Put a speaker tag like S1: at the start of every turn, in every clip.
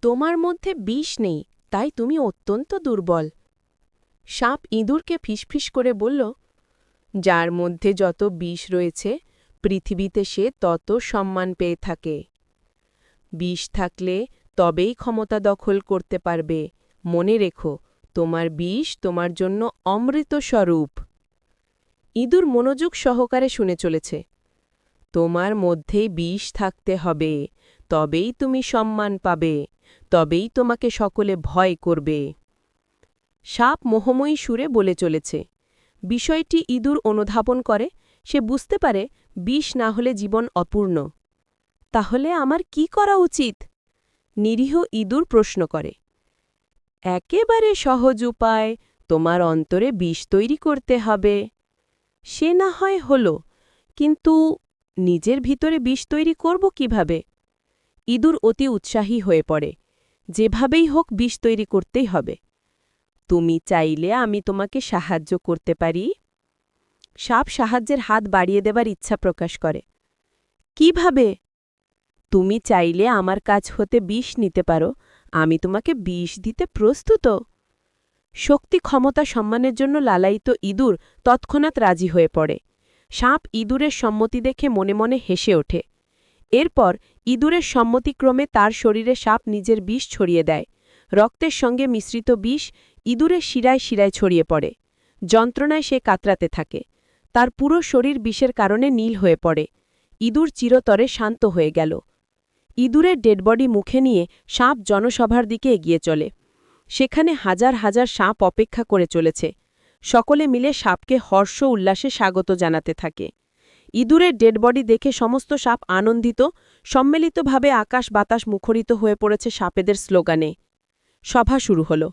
S1: তোমার মধ্যে বিষ নেই, তাই তুমি অত্যন্ত দুর্বল। সাপ ইঁদুরকে ফিসফিস করে বলল, যার মধ্যে যত বিষ রয়েছে পৃথিবীতে সে তত সম্মান পেয়ে থাকে। বিষ থাকলে তবেই ক্ষমতা দখল করতে পারবে। মনে রেখো, তোমার বিষ তোমার জন্য অমৃত স্বরূপ। ইঁদুর মনোযোগ সহকারে শুনে চলেছে। তোমার মধ্যেই বিষ থাকতে হবে, তবেই তুমি সম্মান পাবে, তবেই তোমাকে সকলে ভয় করবে। সাপ মোহময়ী সুরে বলে চলেছে। বিষয়টি ইঁদুর অনুধাবন করে। সে বুঝতে পারে বিষ না হলে জীবন অপূর্ণ। তাহলে আমার কি করা উচিত? নিরীহ ইঁদুর প্রশ্ন করে। একেবারে সহজ উপায়, তোমার অন্তরে বিষ তৈরি করতে হবে। সে না হয় হল, কিন্তু নিজের ভিতরে বিষ তৈরি করব কিভাবে? ইঁদুর অতি উৎসাহী হয়ে পড়ে। যেভাবেই হোক বিষ তৈরি করতেই হবে। তুমি চাইলে আমি তোমাকে সাহায্য করতে পারি। সাপ সাহায্যের হাত বাড়িয়ে দেবার ইচ্ছা প্রকাশ করে। কিভাবে? তুমি চাইলে আমার কাছ হতে বিষ নিতে পারো, আমি তোমাকে বিষ দিতে প্রস্তুত। শক্তি ক্ষমতা সম্মানের জন্য লালায়িত ইঁদুর তৎক্ষণাৎ রাজি হয়ে পড়ে। সাপ ইঁদুরের সম্মতি দেখে মনে মনে হেসে ওঠে। এরপর ইঁদুরের সম্মতিক্রমে তার শরীরে সাপ নিজের বিষ ছড়িয়ে দেয়। রক্তের সঙ্গে মিশ্রিত বিষ ইঁদুরের শিরায় শিরায় ছড়িয়ে পড়ে। যন্ত্রণায় সে কাতরাতে থাকে। তার পুরো শরীর বিষের কারণে নীল হয়ে পড়ে। ইঁদুর চিরতরে শান্ত হয়ে গেল। ইঁদুরের ডেডবডি মুখে নিয়ে সাপ জনসভার দিকে এগিয়ে চলে। সেখানে হাজার হাজার সাপ অপেক্ষা করে চলেছে। সকলে মিলে সাপকে হর্ষ উল্লাসে স্বাগত জানাতে থাকে। ইঁদুরের ডেডবডি দেখে সমস্ত সাপ আনন্দিত। সম্মিলিতভাবে আকাশ বাতাস মুখরিত হয়ে পড়েছে সাপেদের স্লোগানে। সভা শুরু হল।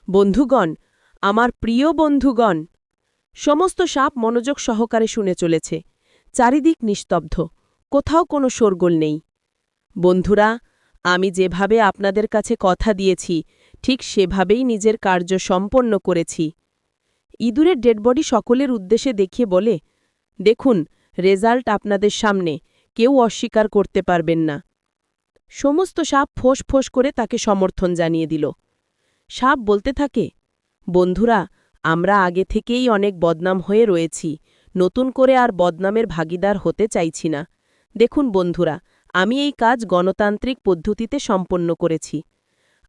S1: বন্ধুগণ, আমার প্রিয় বন্ধুগণ। সমস্ত সাপ মনোযোগ সহকারে শুনে চলেছে। চারিদিক নিস্তব্ধ, কোথাও কোনো শোরগোল নেই। বন্ধুরা, আমি যেভাবে আপনাদের কাছে কথা দিয়েছি ঠিক সেভাবেই নিজের কার্য সম্পন্ন করেছি। ইঁদুরের ডেডবডি সকলের উদ্দেশ্যে দেখিয়ে বলে, দেখুন, রেজাল্ট আপনাদের সামনে, কেউ অস্বীকার করতে পারবেন না। সমস্ত সাপ ফোঁস ফোঁস করে তাকে সমর্থন জানিয়ে দিল। সাপ বলতে থাকে, বন্ধুরা, আমরা আগে থেকেই অনেক বদনাম হয়ে রয়েছি, নতুন করে আর বদনামের ভাগিদার হতে চাইছি না। দেখুন বন্ধুরা, আমি এই কাজ গণতান্ত্রিক পদ্ধতিতে সম্পন্ন করেছি।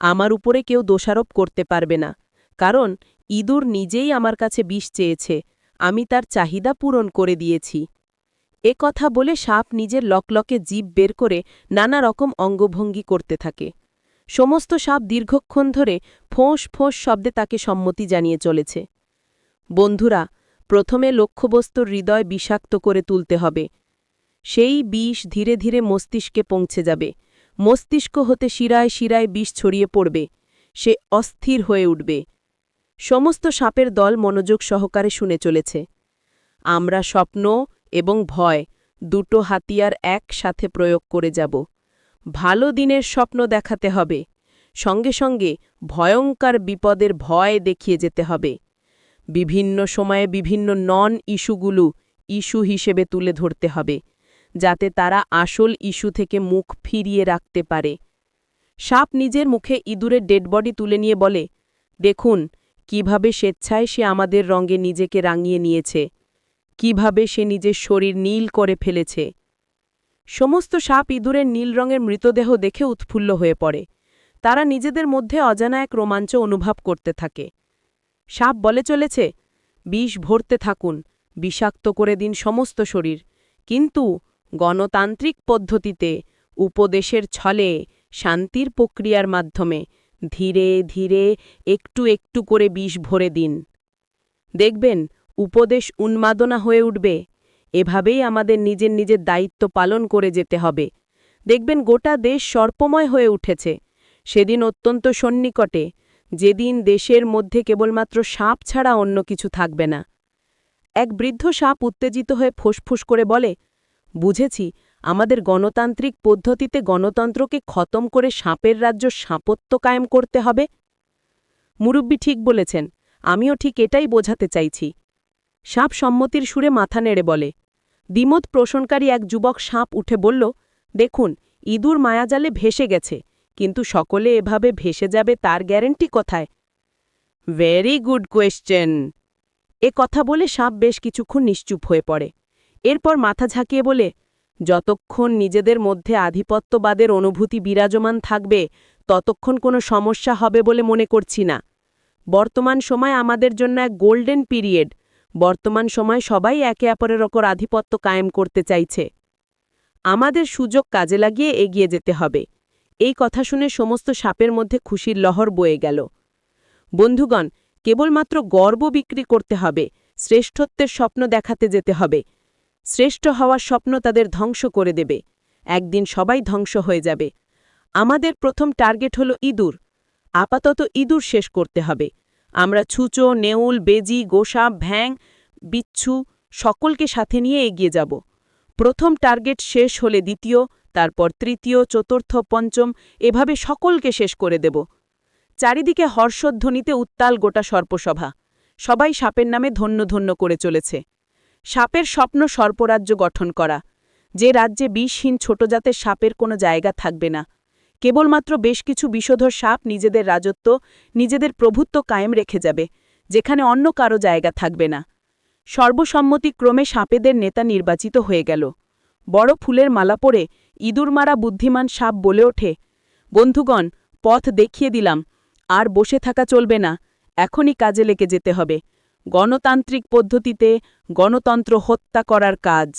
S1: আমার উপরে কেউ দোষারোপ করতে পারবে না, কারণ ইঁদুর নিজেই আমার কাছে বিষ চেয়েছে, আমি তার চাহিদা পূরণ করে দিয়েছি। এ কথা বলে সাপ নিজের লকলকে জিভ বের করে নানা রকম অঙ্গভঙ্গি করতে থাকে। সমস্ত সাপ দীর্ঘক্ষণ ধরে ফোঁস ফোঁস শব্দে তাকে সম্মতি জানিয়ে চলেছে। বন্ধুরা, প্রথমে লক্ষ্যবস্তুর হৃদয় বিষাক্ত করে তুলতে হবে। সেই বিষ ধীরে ধীরে মস্তিষ্কে পৌঁছে যাবে। মস্তিষ্ক হতে শিরায় শিরায় বিষ ছড়িয়ে পড়বে। সে অস্থির হয়ে উঠবে। সমস্ত সাপের দল মনোযোগ সহকারে শুনে চলেছে। আমরা স্বপ্ন এবং ভয় দুটো হাতিয়ার একসাথে প্রয়োগ করে যাব। ভালো দিনের স্বপ্ন দেখাতে হবে, সঙ্গে সঙ্গে ভয়ঙ্কর বিপদের ভয় দেখিয়ে যেতে হবে। বিভিন্ন সময়ে বিভিন্ন নন ইস্যুগুলো ইস্যু হিসেবে তুলে ধরতে হবে, যাতে তারা আসল ইস্যু থেকে মুখ ফিরিয়ে রাখতে পারে। সাপ নিজের মুখে ইঁদুরের ডেডবডি তুলে নিয়ে বলে, দেখুন কিভাবে স্বেচ্ছায় সে আমাদের রঙে নিজেকে রাঙিয়ে নিয়েছে, কিভাবে সে নিজের শরীর নীল করে ফেলেছে। সমস্ত সাপ ইঁদুরের নীল রঙের মৃতদেহ দেখে উৎফুল্ল হয়ে পড়ে। তারা নিজেদের মধ্যে অজানা এক রোমাঞ্চ অনুভব করতে থাকে। সাপ বলে চলেছে, বিষ ভরতে থাকুন, বিষাক্ত করে দিন সমস্ত শরীর, কিন্তু গণতান্ত্রিক পদ্ধতিতে, উপদেশের ছলে, শান্তির প্রক্রিয়ার মাধ্যমে ধীরে ধীরে একটু একটু করে বিষ ভরে দিন। দেখবেন উপদেশ উন্মাদনা হয়ে উঠবে। এভাবেই আমাদের নিজের নিজের দায়িত্ব পালন করে যেতে হবে। দেখবেন গোটা দেশ সর্পময় হয়ে উঠেছে। সেদিন অত্যন্ত সন্নিকটে, যেদিন দেশের মধ্যে কেবলমাত্র সাপ ছাড়া অন্য কিছু থাকবে না। এক বৃদ্ধ সাপ উত্তেজিত হয়ে ফোঁসফোঁস করে বলে, বুঝেছি, আমাদের গণতান্ত্রিক পদ্ধতিতে গণতন্ত্রকে খতম করে সাপের রাজ্য সাপত্য কায়েম করতে হবে। মুরব্বি ঠিক বলেছেন, আমিও ঠিক এটাই বোঝাতে চাইছি। সাপ সম্মতির সুরে মাথা নেড়ে বলে। দ্বিমত পোষণকারী এক যুবক সাপ উঠে বলল, দেখুন, ইঁদুর মায়াজালে ভেসে গেছে, কিন্তু সকলে এভাবে ভেসে যাবে তার গ্যারেন্টি কোথায়? Very good question. এ কথা বলে সাপ বেশ কিছুক্ষণ নিশ্চুপ হয়ে পড়ে। এরপর মাথা ঝাঁকিয়ে বলে, যতক্ষণ নিজেদের মধ্যে আধিপত্যবাদের অনুভূতি বিরাজমান থাকবে ততক্ষণ কোনো সমস্যা হবে বলে মনে করছি না। বর্তমান সময় আমাদের জন্য এক গোল্ডেন পিরিয়ড। বর্তমান সময় সবাই একে অপরের ওপর আধিপত্য কায়েম করতে চাইছে। আমাদের সুযোগ কাজে লাগিয়ে এগিয়ে যেতে হবে। এই কথা শুনে সমস্ত সাপের মধ্যে খুশির লহর বয়ে গেল। বন্ধুগণ, কেবলমাত্র গর্ব বিক্রি করতে হবে, শ্রেষ্ঠত্বের স্বপ্ন দেখাতে যেতে হবে। শ্রেষ্ঠ হওয়ার স্বপ্ন তাদের ধ্বংস করে দেবে। একদিন সবাই ধ্বংস হয়ে যাবে। আমাদের প্রথম টার্গেট হলো ইঁদুর। আপাতত ইঁদুর শেষ করতে হবে। আমরা ছুঁচো, নেউল, বেজি, গোসাপ, ভ্যাং, বিচ্ছু সকলকে সাথে নিয়ে এগিয়ে যাব। প্রথম টার্গেট শেষ হলে দ্বিতীয়, তারপর তৃতীয়, চতুর্থ, পঞ্চম, এভাবে সকলকে শেষ করে দেব। চারিদিকে হর্ষধ্বনিতে উত্তাল গোটা সর্পসভা। সবাই সাপের নামে ধন্য ধন্য করে চলেছে। সাপের স্বপ্ন সর্পরাজ্য গঠন করা, যে রাজ্যে বিষহীন ছোট জাতের সাপের কোনো জায়গা থাকবে না। কেবলমাত্র বেশ কিছু বিষধর সাপ নিজেদের রাজত্ব, নিজেদের প্রভুত্ব কায়েম রেখে যাবে, যেখানে অন্য কারো জায়গা থাকবে না। সর্বসম্মতিক্রমে সাপেদের নেতা নির্বাচিত হয়ে গেল। বড় ফুলের মালা পরে ইঁদুর মারা বুদ্ধিমান সাপ বলে ওঠে, বন্ধুগণ, পথ দেখিয়ে দিলাম, আর বসে থাকা চলবে না, এখনই কাজে লেগে যেতে হবে। গণতান্ত্রিক পদ্ধতিতে গণতন্ত্র হত্যা করার কাজ।